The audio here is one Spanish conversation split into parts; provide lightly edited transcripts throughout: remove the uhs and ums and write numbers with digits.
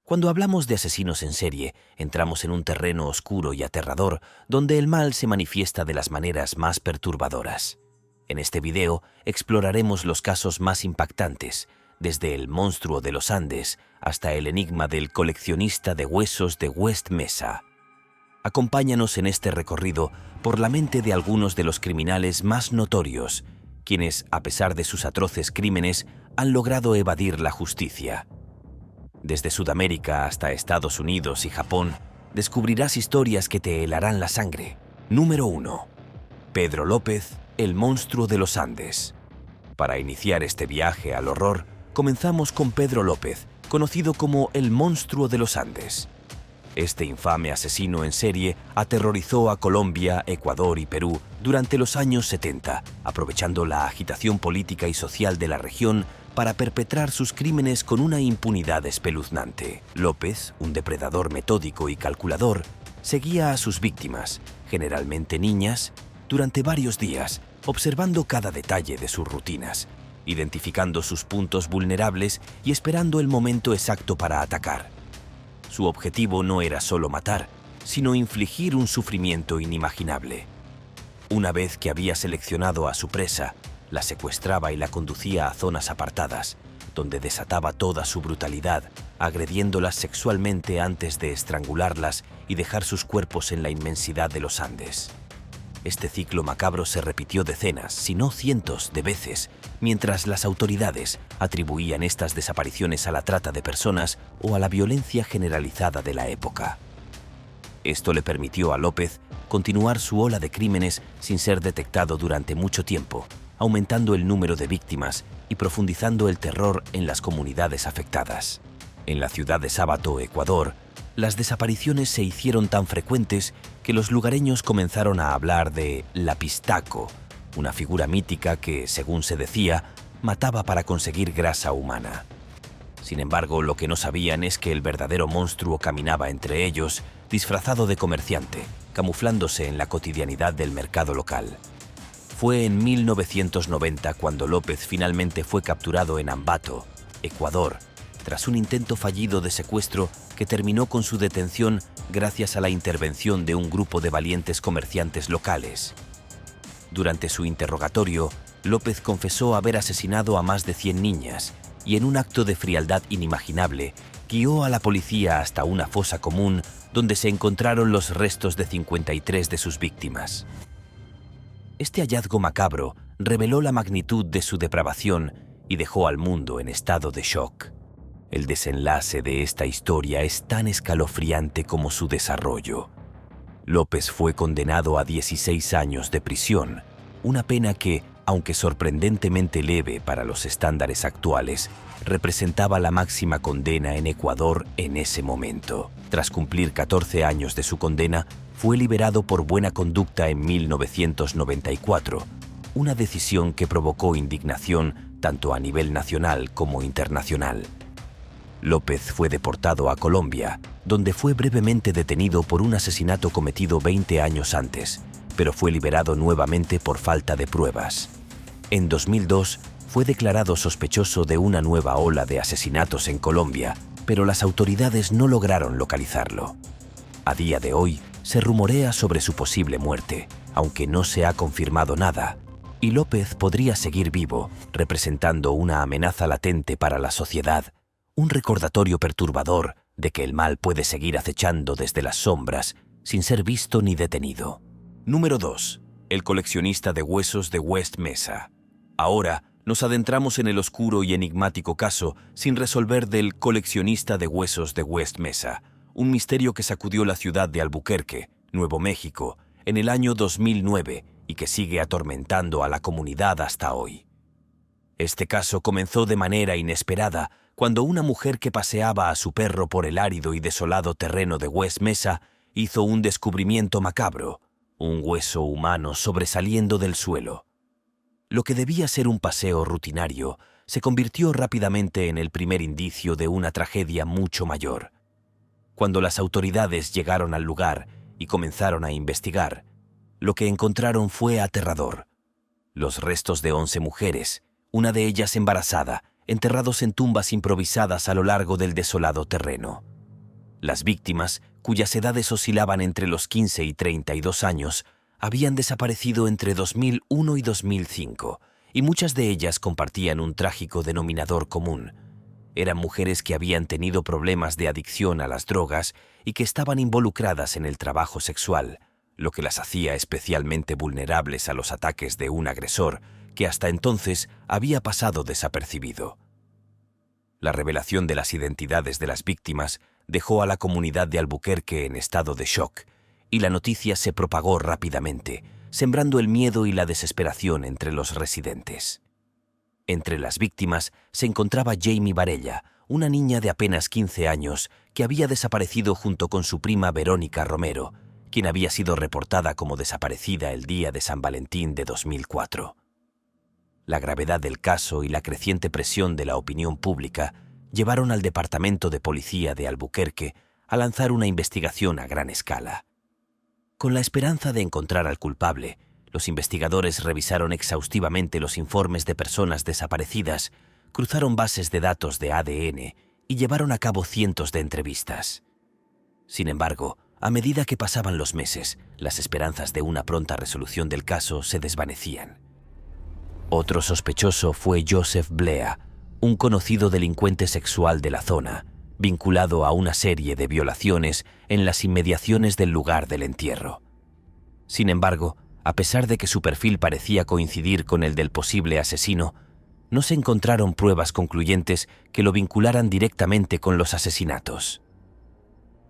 Cuando hablamos de asesinos en serie, entramos en un terreno oscuro y aterrador donde el mal se manifiesta de las maneras más perturbadoras. En este video exploraremos los casos más impactantes, desde el monstruo de los Andes hasta el enigma del coleccionista de huesos de West Mesa. Acompáñanos en este recorrido por la mente de algunos de los criminales más notorios, quienes, a pesar de sus atroces crímenes, han logrado evadir la justicia. Desde Sudamérica hasta Estados Unidos y Japón, descubrirás historias que te helarán la sangre. Número 1. Pedro López, el monstruo de los Andes. Para iniciar este viaje al horror, comenzamos con Pedro López, conocido como el monstruo de los Andes. Este infame asesino en serie aterrorizó a Colombia, Ecuador y Perú durante los años 70, aprovechando la agitación política y social de la región para perpetrar sus crímenes con una impunidad espeluznante. López, un depredador metódico y calculador, seguía a sus víctimas, generalmente niñas, durante varios días, observando cada detalle de sus rutinas, identificando sus puntos vulnerables y esperando el momento exacto para atacar. Su objetivo no era solo matar, sino infligir un sufrimiento inimaginable. Una vez que había seleccionado a su presa, la secuestraba y la conducía a zonas apartadas, donde desataba toda su brutalidad, agrediéndolas sexualmente antes de estrangularlas y dejar sus cuerpos en la inmensidad de los Andes. Este ciclo macabro se repitió decenas, si no cientos de veces, mientras las autoridades atribuían estas desapariciones a la trata de personas o a la violencia generalizada de la época. Esto le permitió a López continuar su ola de crímenes sin ser detectado durante mucho tiempo, aumentando el número de víctimas y profundizando el terror en las comunidades afectadas. En la ciudad de Sábato, Ecuador, las desapariciones se hicieron tan frecuentes que los lugareños comenzaron a hablar de Lapistaco, una figura mítica que, según se decía, mataba para conseguir grasa humana. Sin embargo, lo que no sabían es que el verdadero monstruo caminaba entre ellos, disfrazado de comerciante, camuflándose en la cotidianidad del mercado local. Fue en 1990 cuando López finalmente fue capturado en Ambato, Ecuador, tras un intento fallido de secuestro que terminó con su detención gracias a la intervención de un grupo de valientes comerciantes locales. Durante su interrogatorio, López confesó haber asesinado a más de 100 niñas y en un acto de frialdad inimaginable, guió a la policía hasta una fosa común donde se encontraron los restos de 53 de sus víctimas. Este hallazgo macabro reveló la magnitud de su depravación y dejó al mundo en estado de shock. El desenlace de esta historia es tan escalofriante como su desarrollo. López fue condenado a 16 años de prisión, una pena que, aunque sorprendentemente leve para los estándares actuales, representaba la máxima condena en Ecuador en ese momento. Tras cumplir 14 años de su condena, fue liberado por buena conducta en 1994, una decisión que provocó indignación tanto a nivel nacional como internacional. López fue deportado a Colombia, donde fue brevemente detenido por un asesinato cometido 20 años antes, pero fue liberado nuevamente por falta de pruebas. En 2002 fue declarado sospechoso de una nueva ola de asesinatos en Colombia, pero las autoridades no lograron localizarlo. A día de hoy se rumorea sobre su posible muerte, aunque no se ha confirmado nada, y López podría seguir vivo, representando una amenaza latente para la sociedad, un recordatorio perturbador de que el mal puede seguir acechando desde las sombras sin ser visto ni detenido. Número 2. El coleccionista de huesos de West Mesa. Ahora nos adentramos en el oscuro y enigmático caso sin resolver del coleccionista de huesos de West Mesa, un misterio que sacudió la ciudad de Albuquerque, Nuevo México, en el año 2009 y que sigue atormentando a la comunidad hasta hoy. Este caso comenzó de manera inesperada cuando una mujer que paseaba a su perro por el árido y desolado terreno de West Mesa hizo un descubrimiento macabro, un hueso humano sobresaliendo del suelo. Lo que debía ser un paseo rutinario se convirtió rápidamente en el primer indicio de una tragedia mucho mayor. Cuando las autoridades llegaron al lugar y comenzaron a investigar, lo que encontraron fue aterrador. Los restos de 11 mujeres, una de ellas embarazada, enterrados en tumbas improvisadas a lo largo del desolado terreno. Las víctimas, cuyas edades oscilaban entre los 15 y 32 años, habían desaparecido entre 2001 y 2005, y muchas de ellas compartían un trágico denominador común. Eran mujeres que habían tenido problemas de adicción a las drogas y que estaban involucradas en el trabajo sexual, lo que las hacía especialmente vulnerables a los ataques de un agresor que hasta entonces había pasado desapercibido. La revelación de las identidades de las víctimas dejó a la comunidad de Albuquerque en estado de shock, y la noticia se propagó rápidamente, sembrando el miedo y la desesperación entre los residentes. Entre las víctimas se encontraba Jamie Varela, una niña de apenas 15 años que había desaparecido junto con su prima Verónica Romero, quien había sido reportada como desaparecida el día de San Valentín de 2004. La gravedad del caso y la creciente presión de la opinión pública llevaron al Departamento de Policía de Albuquerque a lanzar una investigación a gran escala. Con la esperanza de encontrar al culpable, los investigadores revisaron exhaustivamente los informes de personas desaparecidas, cruzaron bases de datos de ADN y llevaron a cabo cientos de entrevistas. Sin embargo, a medida que pasaban los meses, las esperanzas de una pronta resolución del caso se desvanecían. Otro sospechoso fue Joseph Blea, un conocido delincuente sexual de la zona, vinculado a una serie de violaciones en las inmediaciones del lugar del entierro. Sin embargo, a pesar de que su perfil parecía coincidir con el del posible asesino, no se encontraron pruebas concluyentes que lo vincularan directamente con los asesinatos.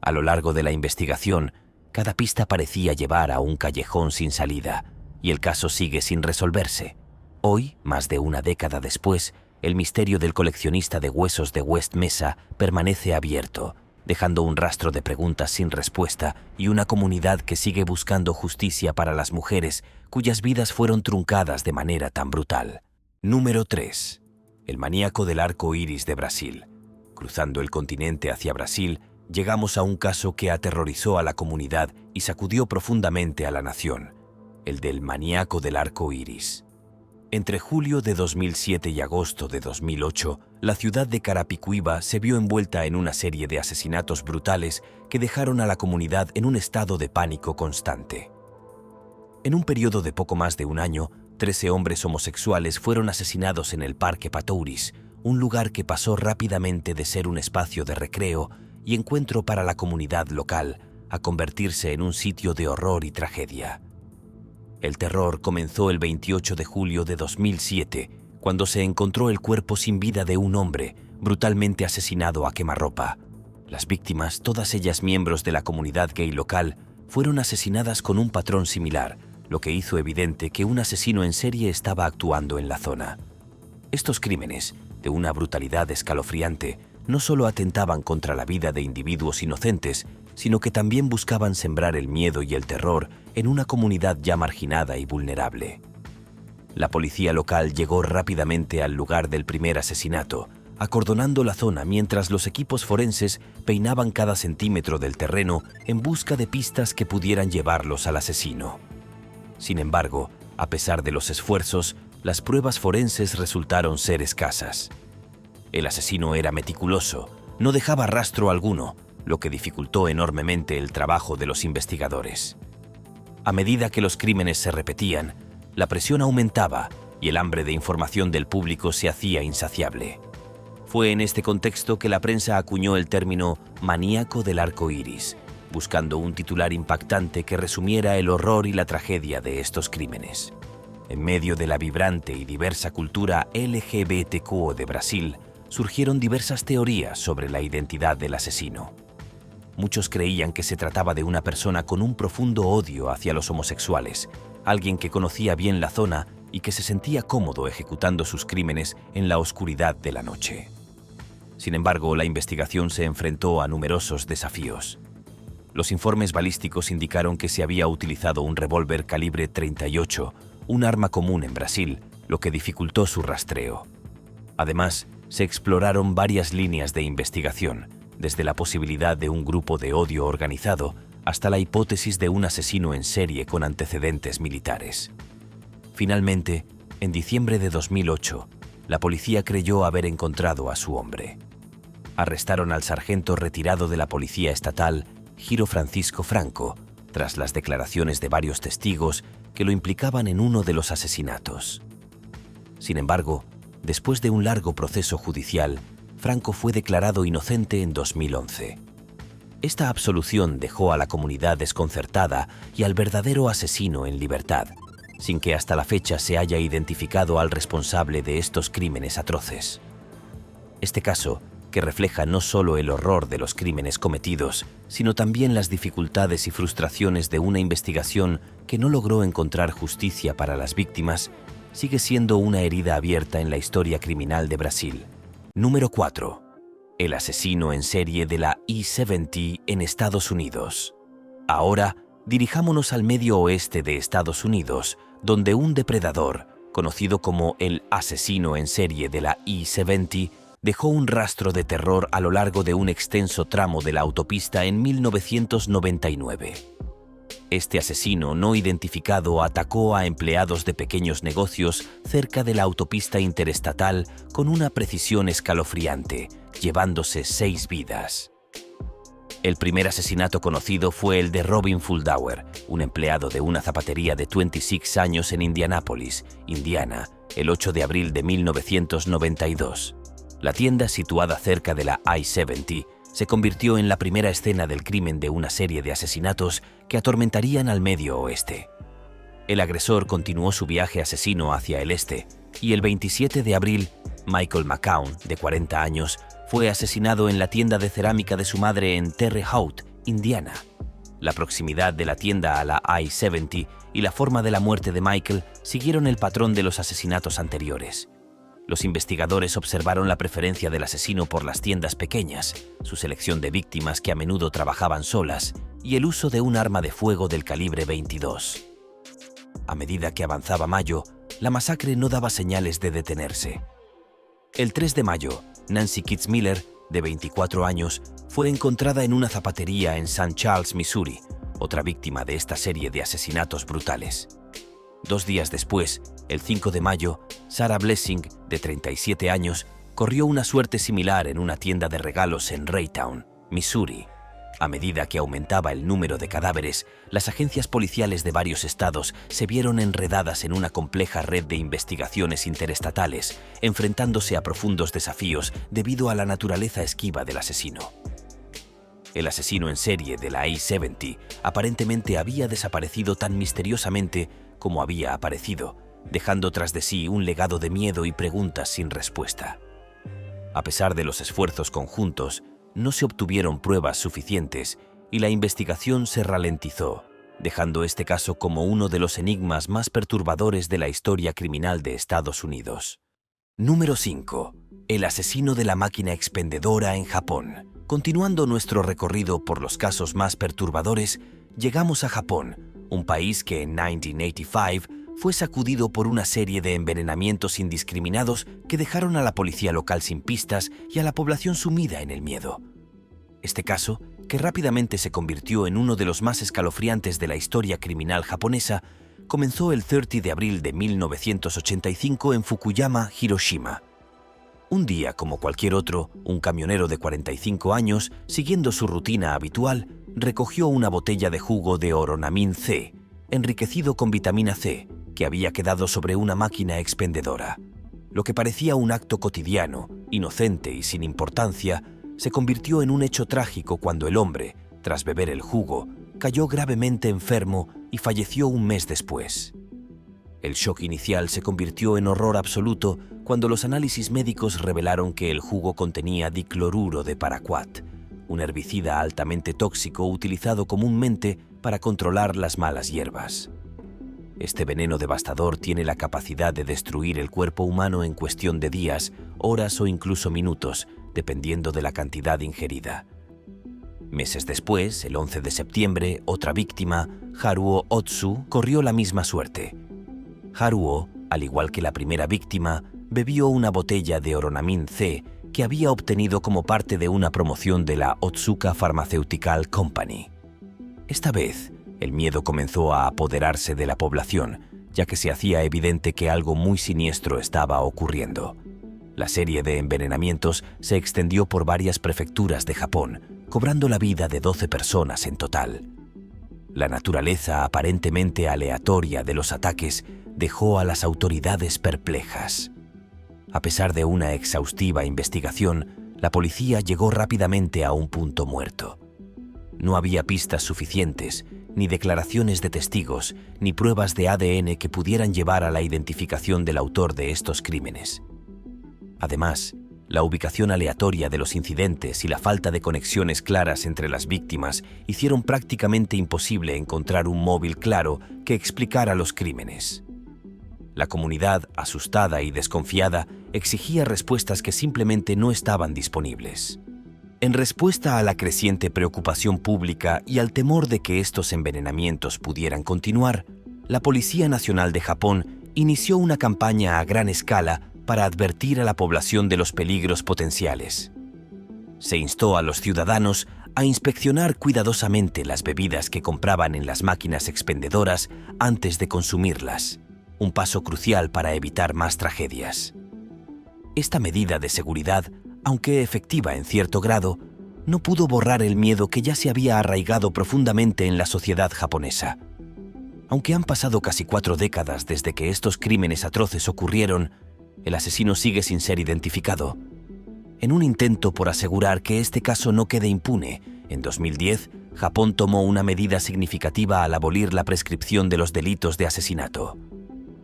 A lo largo de la investigación, cada pista parecía llevar a un callejón sin salida, y el caso sigue sin resolverse. Hoy, más de una década después, el misterio del coleccionista de huesos de West Mesa permanece abierto, dejando un rastro de preguntas sin respuesta y una comunidad que sigue buscando justicia para las mujeres cuyas vidas fueron truncadas de manera tan brutal. Número 3. El maníaco del arco iris de Brasil. Cruzando el continente hacia Brasil, llegamos a un caso que aterrorizó a la comunidad y sacudió profundamente a la nación: el del maníaco del arco iris. Entre julio de 2007 y agosto de 2008, la ciudad de Carapicuíba se vio envuelta en una serie de asesinatos brutales que dejaron a la comunidad en un estado de pánico constante. En un periodo de poco más de un año, 13 hombres homosexuales fueron asesinados en el Parque Patouris, un lugar que pasó rápidamente de ser un espacio de recreo y encuentro para la comunidad local a convertirse en un sitio de horror y tragedia. El terror comenzó el 28 de julio de 2007, cuando se encontró el cuerpo sin vida de un hombre, brutalmente asesinado a quemarropa. Las víctimas, todas ellas miembros de la comunidad gay local, fueron asesinadas con un patrón similar, lo que hizo evidente que un asesino en serie estaba actuando en la zona. Estos crímenes, de una brutalidad escalofriante, no solo atentaban contra la vida de individuos inocentes, sino que también buscaban sembrar el miedo y el terror en una comunidad ya marginada y vulnerable. La policía local llegó rápidamente al lugar del primer asesinato, acordonando la zona mientras los equipos forenses peinaban cada centímetro del terreno en busca de pistas que pudieran llevarlos al asesino. Sin embargo, a pesar de los esfuerzos, las pruebas forenses resultaron ser escasas. El asesino era meticuloso, no dejaba rastro alguno, lo que dificultó enormemente el trabajo de los investigadores. A medida que los crímenes se repetían, la presión aumentaba y el hambre de información del público se hacía insaciable. Fue en este contexto que la prensa acuñó el término maníaco del arco iris, buscando un titular impactante que resumiera el horror y la tragedia de estos crímenes. En medio de la vibrante y diversa cultura LGBTQ de Brasil, surgieron diversas teorías sobre la identidad del asesino. Muchos creían que se trataba de una persona con un profundo odio hacia los homosexuales, alguien que conocía bien la zona y que se sentía cómodo ejecutando sus crímenes en la oscuridad de la noche. Sin embargo, la investigación se enfrentó a numerosos desafíos. Los informes balísticos indicaron que se había utilizado un revólver calibre 38, un arma común en Brasil, lo que dificultó su rastreo. Además, se exploraron varias líneas de investigación, desde la posibilidad de un grupo de odio organizado hasta la hipótesis de un asesino en serie con antecedentes militares. Finalmente, en diciembre de 2008, la policía creyó haber encontrado a su hombre. arrestaron al sargento retirado de la policía estatal, Giro Francisco Franco, tras las declaraciones de varios testigos que lo implicaban en uno de los asesinatos. Sin embargo, después de un largo proceso judicial, Franco fue declarado inocente en 2011. Esta absolución dejó a la comunidad desconcertada y al verdadero asesino en libertad, sin que hasta la fecha se haya identificado al responsable de estos crímenes atroces. Este caso, que refleja no solo el horror de los crímenes cometidos, sino también las dificultades y frustraciones de una investigación que no logró encontrar justicia para las víctimas, sigue siendo una herida abierta en la historia criminal de Brasil. Número 4. El asesino en serie de la I-70 en Estados Unidos. Ahora, dirijámonos al medio oeste de Estados Unidos, donde un depredador, conocido como el asesino en serie de la I-70, dejó un rastro de terror a lo largo de un extenso tramo de la autopista en 1999. Este asesino no identificado atacó a empleados de pequeños negocios cerca de la autopista interestatal con una precisión escalofriante, llevándose 6 vidas. El primer asesinato conocido fue el de Robin Fuldauer, un empleado de una zapatería de 26 años en Indianápolis, Indiana, el 8 de abril de 1992. La tienda, situada cerca de la I-70, se convirtió en la primera escena del crimen de una serie de asesinatos que atormentarían al medio oeste. El agresor continuó su viaje asesino hacia el este y el 27 de abril, Michael McCown, de 40 años, fue asesinado en la tienda de cerámica de su madre en Terre Haute, Indiana. La proximidad de la tienda a la I-70 y la forma de la muerte de Michael siguieron el patrón de los asesinatos anteriores. Los investigadores observaron la preferencia del asesino por las tiendas pequeñas, su selección de víctimas que a menudo trabajaban solas y el uso de un arma de fuego del calibre 22. A medida que avanzaba mayo, la masacre no daba señales de detenerse. El 3 de mayo, Nancy Kitzmiller, de 24 años, fue encontrada en una zapatería en St. Charles, Missouri, otra víctima de esta serie de asesinatos brutales. 2 días después, el 5 de mayo, Sarah Blessing, de 37 años, corrió una suerte similar en una tienda de regalos en Raytown, Missouri. A medida que aumentaba el número de cadáveres, las agencias policiales de varios estados se vieron enredadas en una compleja red de investigaciones interestatales, enfrentándose a profundos desafíos debido a la naturaleza esquiva del asesino. El asesino en serie de la I-70 aparentemente había desaparecido tan misteriosamente como había aparecido, dejando tras de sí un legado de miedo y preguntas sin respuesta. A pesar de los esfuerzos conjuntos, no se obtuvieron pruebas suficientes y la investigación se ralentizó, dejando este caso como uno de los enigmas más perturbadores de la historia criminal de Estados Unidos. Número 5. El asesino de la máquina expendedora en Japón. Continuando nuestro recorrido por los casos más perturbadores, llegamos a Japón, un país que en 1985 fue sacudido por una serie de envenenamientos indiscriminados que dejaron a la policía local sin pistas y a la población sumida en el miedo. Este caso, que rápidamente se convirtió en uno de los más escalofriantes de la historia criminal japonesa, comenzó el 30 de abril de 1985 en Fukuyama, Hiroshima. Un día como cualquier otro, un camionero de 45 años, siguiendo su rutina habitual, recogió una botella de jugo de Oronamin C, enriquecido con vitamina C, que había quedado sobre una máquina expendedora. Lo que parecía un acto cotidiano, inocente y sin importancia, se convirtió en un hecho trágico cuando el hombre, tras beber el jugo, cayó gravemente enfermo y falleció un mes después. El shock inicial se convirtió en horror absoluto cuando los análisis médicos revelaron que el jugo contenía dicloruro de paraquat, un herbicida altamente tóxico utilizado comúnmente para controlar las malas hierbas. Este veneno devastador tiene la capacidad de destruir el cuerpo humano en cuestión de días, horas o incluso minutos, dependiendo de la cantidad ingerida. Meses después, el 11 de septiembre, otra víctima, Haruo Otsu, corrió la misma suerte. Haruo, al igual que la primera víctima, bebió una botella de Oronamin C que había obtenido como parte de una promoción de la Otsuka Pharmaceutical Company. Esta vez, el miedo comenzó a apoderarse de la población, ya que se hacía evidente que algo muy siniestro estaba ocurriendo. La serie de envenenamientos se extendió por varias prefecturas de Japón, cobrando la vida de 12 personas en total. La naturaleza aparentemente aleatoria de los ataques dejó a las autoridades perplejas. A pesar de una exhaustiva investigación, la policía llegó rápidamente a un punto muerto. No había pistas suficientes, ni declaraciones de testigos, ni pruebas de ADN que pudieran llevar a la identificación del autor de estos crímenes. Además, la ubicación aleatoria de los incidentes y la falta de conexiones claras entre las víctimas hicieron prácticamente imposible encontrar un móvil claro que explicara los crímenes. La comunidad, asustada y desconfiada, exigía respuestas que simplemente no estaban disponibles. En respuesta a la creciente preocupación pública y al temor de que estos envenenamientos pudieran continuar, la Policía Nacional de Japón inició una campaña a gran escala para advertir a la población de los peligros potenciales. Se instó a los ciudadanos a inspeccionar cuidadosamente las bebidas que compraban en las máquinas expendedoras antes de consumirlas, un paso crucial para evitar más tragedias. Esta medida de seguridad, aunque efectiva en cierto grado, no pudo borrar el miedo que ya se había arraigado profundamente en la sociedad japonesa. Aunque han pasado casi 4 décadas desde que estos crímenes atroces ocurrieron, el asesino sigue sin ser identificado. En un intento por asegurar que este caso no quede impune, en 2010, Japón tomó una medida significativa al abolir la prescripción de los delitos de asesinato.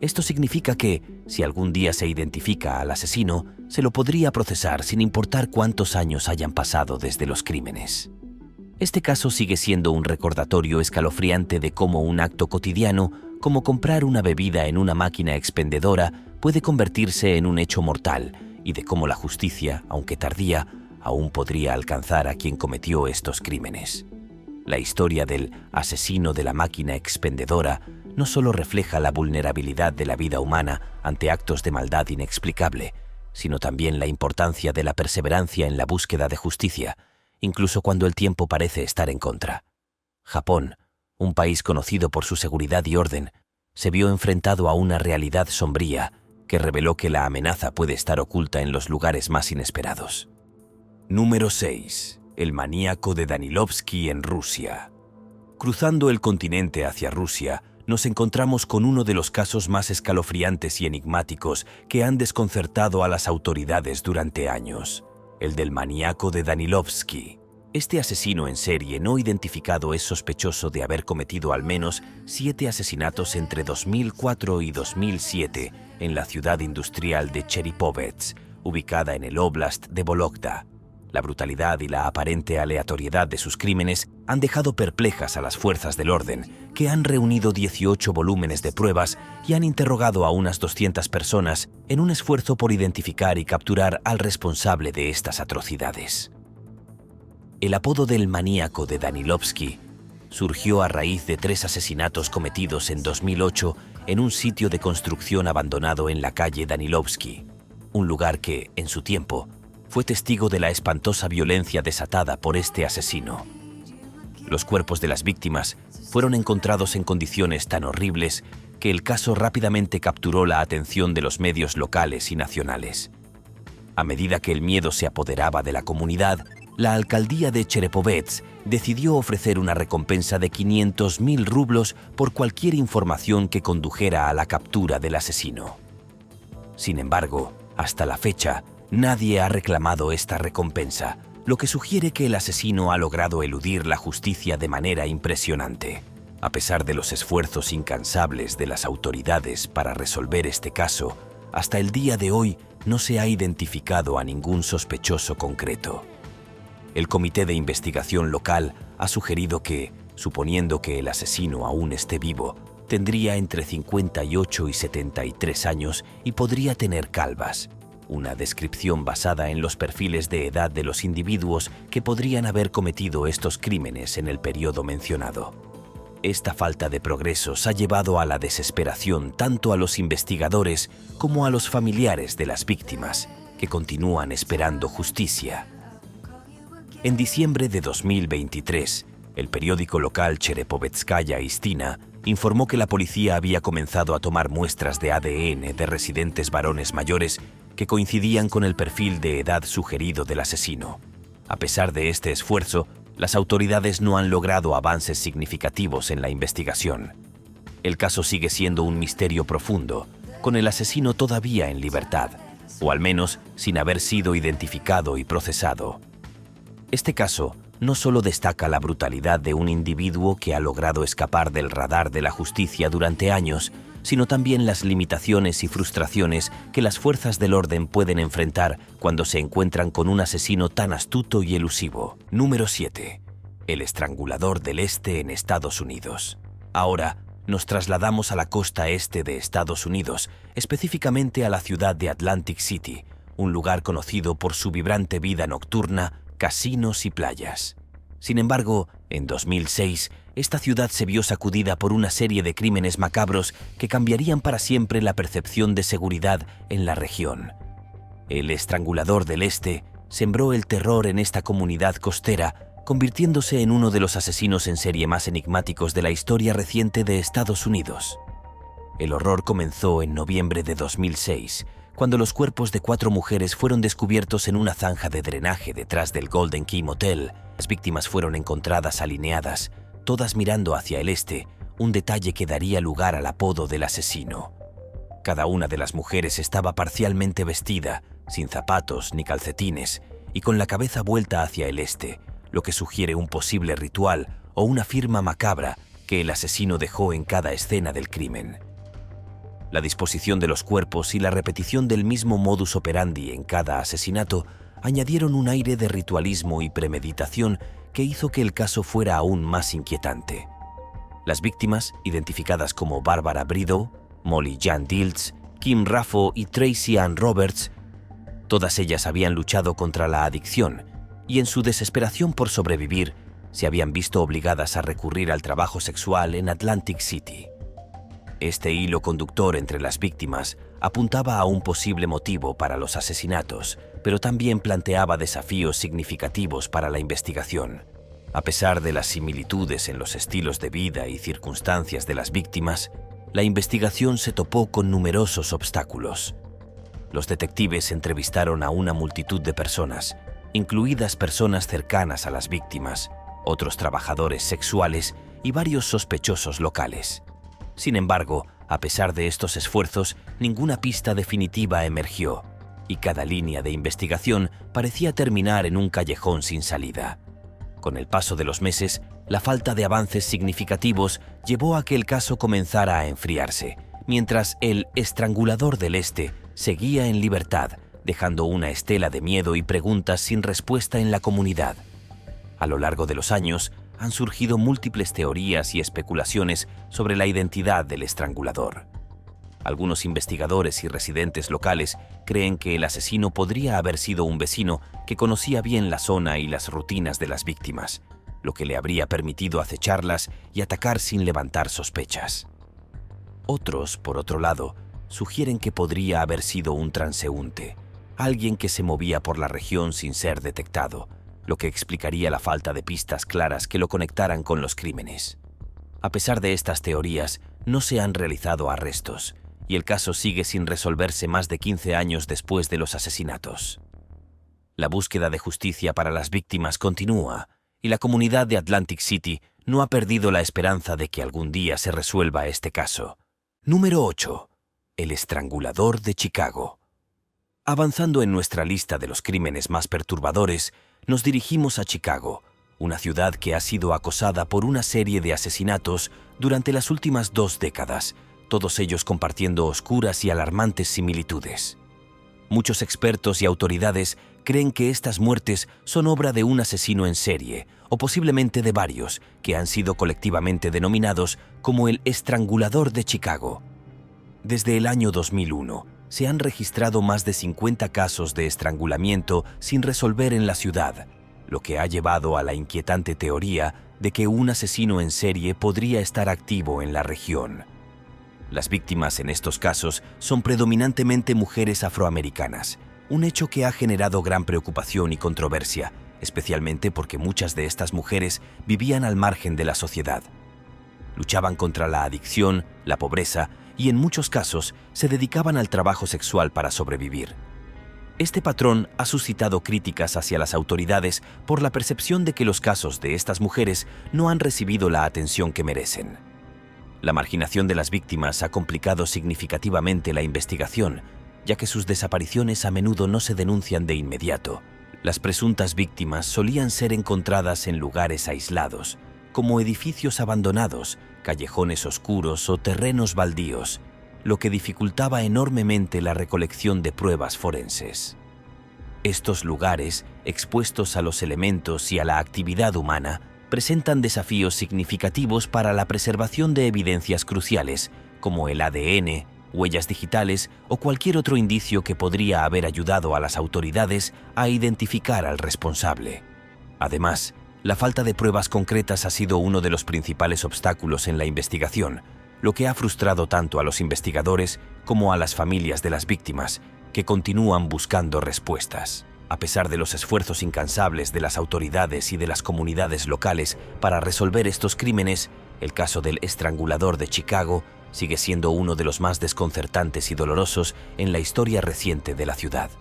Esto significa que, si algún día se identifica al asesino, se lo podría procesar sin importar cuántos años hayan pasado desde los crímenes. Este caso sigue siendo un recordatorio escalofriante de cómo un acto cotidiano, como comprar una bebida en una máquina expendedora, puede convertirse en un hecho mortal, y de cómo la justicia, aunque tardía, aún podría alcanzar a quien cometió estos crímenes. La historia del asesino de la máquina expendedora no solo refleja la vulnerabilidad de la vida humana ante actos de maldad inexplicable, sino también la importancia de la perseverancia en la búsqueda de justicia, incluso cuando el tiempo parece estar en contra. Japón, un país conocido por su seguridad y orden, se vio enfrentado a una realidad sombría que reveló que la amenaza puede estar oculta en los lugares más inesperados. Número 6. El maníaco de Danilovsky en Rusia. Cruzando el continente hacia Rusia, nos encontramos con uno de los casos más escalofriantes y enigmáticos que han desconcertado a las autoridades durante años, el del maníaco de Danilovsky. Este asesino en serie no identificado es sospechoso de haber cometido al menos 7 asesinatos entre 2004 y 2007 en la ciudad industrial de Chernipovets, ubicada en el Oblast de Vologda. La brutalidad y la aparente aleatoriedad de sus crímenes han dejado perplejas a las fuerzas del orden, que han reunido 18 volúmenes de pruebas y han interrogado a unas 200 personas en un esfuerzo por identificar y capturar al responsable de estas atrocidades. El apodo del maníaco de Danilovsky surgió a raíz de 3 asesinatos cometidos en 2008 en un sitio de construcción abandonado en la calle Danilovsky, un lugar que, en su tiempo, fue testigo de la espantosa violencia desatada por este asesino. Los cuerpos de las víctimas fueron encontrados en condiciones tan horribles que el caso rápidamente capturó la atención de los medios locales y nacionales. A medida que el miedo se apoderaba de la comunidad, la alcaldía de Chernipovets decidió ofrecer una recompensa de 500.000 rublos por cualquier información que condujera a la captura del asesino. Sin embargo, hasta la fecha, nadie ha reclamado esta recompensa, lo que sugiere que el asesino ha logrado eludir la justicia de manera impresionante. A pesar de los esfuerzos incansables de las autoridades para resolver este caso, hasta el día de hoy no se ha identificado a ningún sospechoso concreto. El Comité de Investigación Local ha sugerido que, suponiendo que el asesino aún esté vivo, tendría entre 58 y 73 años y podría tener calvas, una descripción basada en los perfiles de edad de los individuos que podrían haber cometido estos crímenes en el periodo mencionado. Esta falta de progresos ha llevado a la desesperación tanto a los investigadores como a los familiares de las víctimas, que continúan esperando justicia. En diciembre de 2023, el periódico local Chernipovetskaya Istina informó que la policía había comenzado a tomar muestras de ADN de residentes varones mayores que coincidían con el perfil de edad sugerido del asesino. A pesar de este esfuerzo, las autoridades no han logrado avances significativos en la investigación. El caso sigue siendo un misterio profundo, con el asesino todavía en libertad, o al menos sin haber sido identificado y procesado. Este caso no solo destaca la brutalidad de un individuo que ha logrado escapar del radar de la justicia durante años, sino también las limitaciones y frustraciones que las fuerzas del orden pueden enfrentar cuando se encuentran con un asesino tan astuto y elusivo. Número 7. El estrangulador del este en Estados Unidos. Ahora, nos trasladamos a la costa este de Estados Unidos, específicamente a la ciudad de Atlantic City, un lugar conocido por su vibrante vida nocturna, casinos y playas. Sin embargo, en 2006, esta ciudad se vio sacudida por una serie de crímenes macabros que cambiarían para siempre la percepción de seguridad en la región. El estrangulador del este sembró el terror en esta comunidad costera, convirtiéndose en uno de los asesinos en serie más enigmáticos de la historia reciente de Estados Unidos. El horror comenzó en noviembre de 2006, cuando los cuerpos de 4 mujeres fueron descubiertos en una zanja de drenaje detrás del Golden Key Motel. Las víctimas fueron encontradas alineadas, todas mirando hacia el este, un detalle que daría lugar al apodo del asesino. Cada una de las mujeres estaba parcialmente vestida, sin zapatos ni calcetines, y con la cabeza vuelta hacia el este, lo que sugiere un posible ritual o una firma macabra que el asesino dejó en cada escena del crimen. La disposición de los cuerpos y la repetición del mismo modus operandi en cada asesinato añadieron un aire de ritualismo y premeditación que hizo que el caso fuera aún más inquietante. Las víctimas, identificadas como Barbara Bridow, Molly Jan Dilts, Kim Raffo y Tracy Ann Roberts, todas ellas habían luchado contra la adicción y en su desesperación por sobrevivir se habían visto obligadas a recurrir al trabajo sexual en Atlantic City. Este hilo conductor entre las víctimas apuntaba a un posible motivo para los asesinatos, pero también planteaba desafíos significativos para la investigación. A pesar de las similitudes en los estilos de vida y circunstancias de las víctimas, la investigación se topó con numerosos obstáculos. Los detectives entrevistaron a una multitud de personas, incluidas personas cercanas a las víctimas, otros trabajadores sexuales y varios sospechosos locales. Sin embargo, a pesar de estos esfuerzos, ninguna pista definitiva emergió, y cada línea de investigación parecía terminar en un callejón sin salida. Con el paso de los meses, la falta de avances significativos llevó a que el caso comenzara a enfriarse, mientras el estrangulador del este seguía en libertad, dejando una estela de miedo y preguntas sin respuesta en la comunidad. A lo largo de los años, han surgido múltiples teorías y especulaciones sobre la identidad del estrangulador. Algunos investigadores y residentes locales creen que el asesino podría haber sido un vecino que conocía bien la zona y las rutinas de las víctimas, lo que le habría permitido acecharlas y atacar sin levantar sospechas. Otros, por otro lado, sugieren que podría haber sido un transeúnte, alguien que se movía por la región sin ser detectado, lo que explicaría la falta de pistas claras que lo conectaran con los crímenes. A pesar de estas teorías, no se han realizado arrestos, y el caso sigue sin resolverse más de 15 años después de los asesinatos. La búsqueda de justicia para las víctimas continúa, y la comunidad de Atlantic City no ha perdido la esperanza de que algún día se resuelva este caso. Número 8. El estrangulador de Chicago. Avanzando en nuestra lista de los crímenes más perturbadores, nos dirigimos a Chicago, una ciudad que ha sido acosada por una serie de asesinatos durante las últimas 2 décadas, todos ellos compartiendo oscuras y alarmantes similitudes. Muchos expertos y autoridades creen que estas muertes son obra de un asesino en serie, o posiblemente de varios, que han sido colectivamente denominados como el estrangulador de Chicago. Desde el año 2001, se han registrado más de 50 casos de estrangulamiento sin resolver en la ciudad, lo que ha llevado a la inquietante teoría de que un asesino en serie podría estar activo en la región. Las víctimas en estos casos son predominantemente mujeres afroamericanas, un hecho que ha generado gran preocupación y controversia, especialmente porque muchas de estas mujeres vivían al margen de la sociedad. Luchaban contra la adicción, la pobreza y en muchos casos se dedicaban al trabajo sexual para sobrevivir. Este patrón ha suscitado críticas hacia las autoridades por la percepción de que los casos de estas mujeres no han recibido la atención que merecen. La marginación de las víctimas ha complicado significativamente la investigación, ya que sus desapariciones a menudo no se denuncian de inmediato. Las presuntas víctimas solían ser encontradas en lugares aislados, como edificios abandonados, callejones oscuros o terrenos baldíos, lo que dificultaba enormemente la recolección de pruebas forenses. Estos lugares, expuestos a los elementos y a la actividad humana, presentan desafíos significativos para la preservación de evidencias cruciales, como el ADN, huellas digitales o cualquier otro indicio que podría haber ayudado a las autoridades a identificar al responsable. Además, la falta de pruebas concretas ha sido uno de los principales obstáculos en la investigación, lo que ha frustrado tanto a los investigadores como a las familias de las víctimas, que continúan buscando respuestas. A pesar de los esfuerzos incansables de las autoridades y de las comunidades locales para resolver estos crímenes, el caso del estrangulador de Chicago sigue siendo uno de los más desconcertantes y dolorosos en la historia reciente de la ciudad.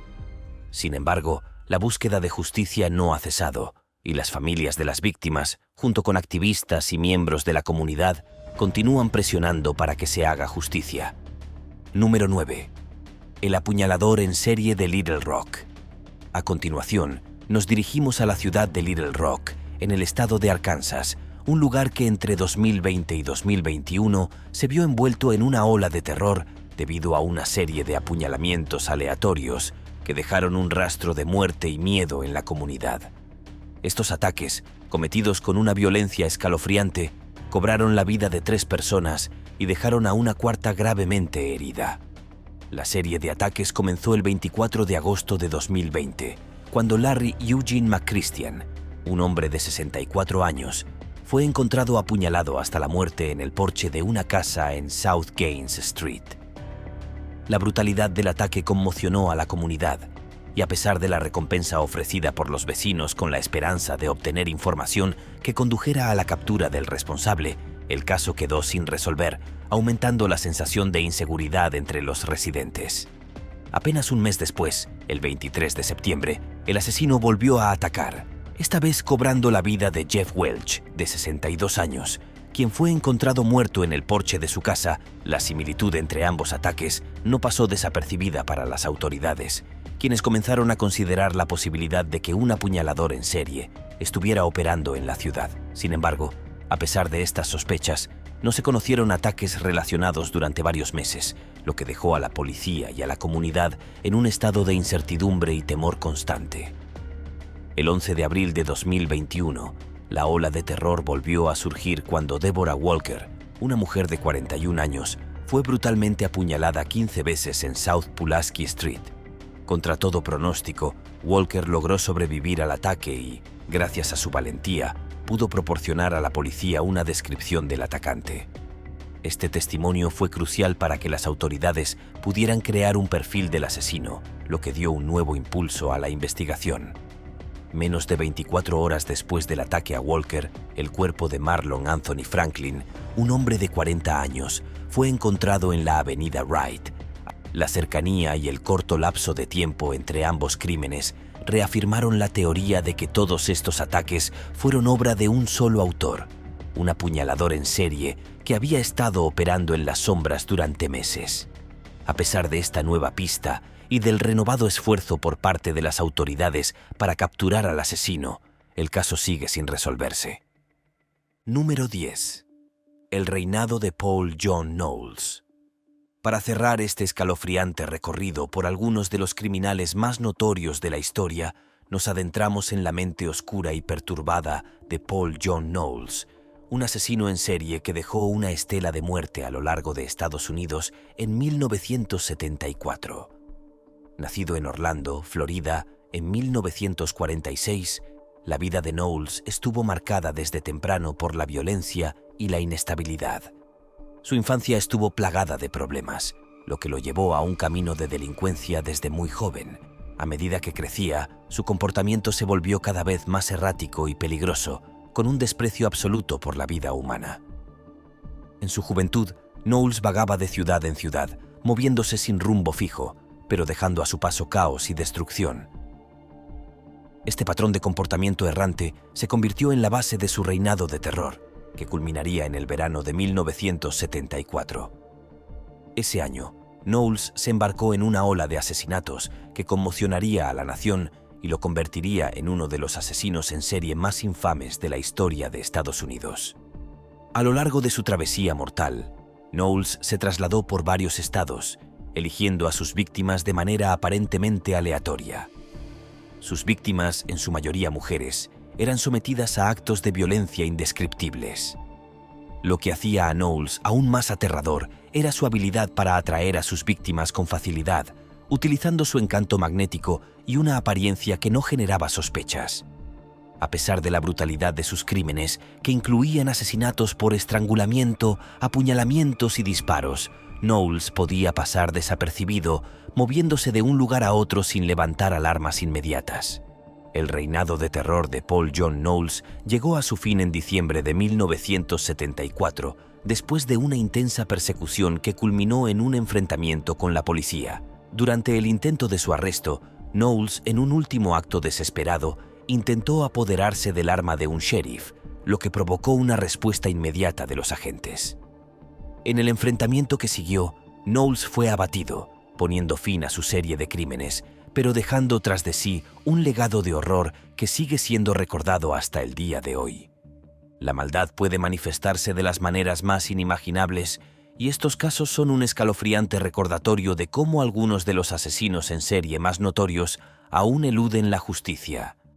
Sin embargo, la búsqueda de justicia no ha cesado, y las familias de las víctimas, junto con activistas y miembros de la comunidad, continúan presionando para que se haga justicia. Número 9. El apuñalador en serie de Little Rock. A continuación, nos dirigimos a la ciudad de Little Rock, en el estado de Arkansas, un lugar que entre 2020 y 2021 se vio envuelto en una ola de terror debido a una serie de apuñalamientos aleatorios que dejaron un rastro de muerte y miedo en la comunidad. Estos ataques, cometidos con una violencia escalofriante, cobraron la vida de 3 personas y dejaron a una cuarta gravemente herida. La serie de ataques comenzó el 24 de agosto de 2020, cuando Larry Eugene McChristian, un hombre de 64 años, fue encontrado apuñalado hasta la muerte en el porche de una casa en South Gaines Street. La brutalidad del ataque conmocionó a la comunidad, y a pesar de la recompensa ofrecida por los vecinos con la esperanza de obtener información que condujera a la captura del responsable, el caso quedó sin resolver, aumentando la sensación de inseguridad entre los residentes. Apenas un mes después, el 23 de septiembre, el asesino volvió a atacar, esta vez cobrando la vida de Jeff Welch, de 62 años, quien fue encontrado muerto en el porche de su casa. La similitud entre ambos ataques no pasó desapercibida para las autoridades, quienes comenzaron a considerar la posibilidad de que un apuñalador en serie estuviera operando en la ciudad. Sin embargo, a pesar de estas sospechas, no se conocieron ataques relacionados durante varios meses, lo que dejó a la policía y a la comunidad en un estado de incertidumbre y temor constante. El 11 de abril de 2021, la ola de terror volvió a surgir cuando Deborah Walker, una mujer de 41 años, fue brutalmente apuñalada 15 veces en South Pulaski Street. Contra todo pronóstico, Walker logró sobrevivir al ataque y, gracias a su valentía, pudo proporcionar a la policía una descripción del atacante. Este testimonio fue crucial para que las autoridades pudieran crear un perfil del asesino, lo que dio un nuevo impulso a la investigación. Menos de 24 horas después del ataque a Walker, el cuerpo de Marlon Anthony Franklin, un hombre de 40 años, fue encontrado en la avenida Wright. La cercanía y el corto lapso de tiempo entre ambos crímenes reafirmaron la teoría de que todos estos ataques fueron obra de un solo autor, un apuñalador en serie que había estado operando en las sombras durante meses. A pesar de esta nueva pista y del renovado esfuerzo por parte de las autoridades para capturar al asesino, el caso sigue sin resolverse. Número 10. El reinado de Paul John Knowles. Para cerrar este escalofriante recorrido por algunos de los criminales más notorios de la historia, nos adentramos en la mente oscura y perturbada de Paul John Knowles, un asesino en serie que dejó una estela de muerte a lo largo de Estados Unidos en 1974. Nacido en Orlando, Florida, en 1946, la vida de Knowles estuvo marcada desde temprano por la violencia y la inestabilidad. Su infancia estuvo plagada de problemas, lo que lo llevó a un camino de delincuencia desde muy joven. A medida que crecía, su comportamiento se volvió cada vez más errático y peligroso, con un desprecio absoluto por la vida humana. En su juventud, Knowles vagaba de ciudad en ciudad, moviéndose sin rumbo fijo, pero dejando a su paso caos y destrucción. Este patrón de comportamiento errante se convirtió en la base de su reinado de terror, que culminaría en el verano de 1974. Ese año, Knowles se embarcó en una ola de asesinatos que conmocionaría a la nación y lo convertiría en uno de los asesinos en serie más infames de la historia de Estados Unidos. A lo largo de su travesía mortal, Knowles se trasladó por varios estados, eligiendo a sus víctimas de manera aparentemente aleatoria. Sus víctimas, en su mayoría mujeres, eran sometidas a actos de violencia indescriptibles. Lo que hacía a Knowles aún más aterrador era su habilidad para atraer a sus víctimas con facilidad, utilizando su encanto magnético y una apariencia que no generaba sospechas. A pesar de la brutalidad de sus crímenes, que incluían asesinatos por estrangulamiento, apuñalamientos y disparos, Knowles podía pasar desapercibido, moviéndose de un lugar a otro sin levantar alarmas inmediatas. El reinado de terror de Paul John Knowles llegó a su fin en diciembre de 1974, después de una intensa persecución que culminó en un enfrentamiento con la policía. Durante el intento de su arresto, Knowles, en un último acto desesperado, intentó apoderarse del arma de un sheriff, lo que provocó una respuesta inmediata de los agentes. En el enfrentamiento que siguió, Knowles fue abatido, poniendo fin a su serie de crímenes, pero dejando tras de sí un legado de horror que sigue siendo recordado hasta el día de hoy. La maldad puede manifestarse de las maneras más inimaginables, y estos casos son un escalofriante recordatorio de cómo algunos de los asesinos en serie más notorios aún eluden la justicia.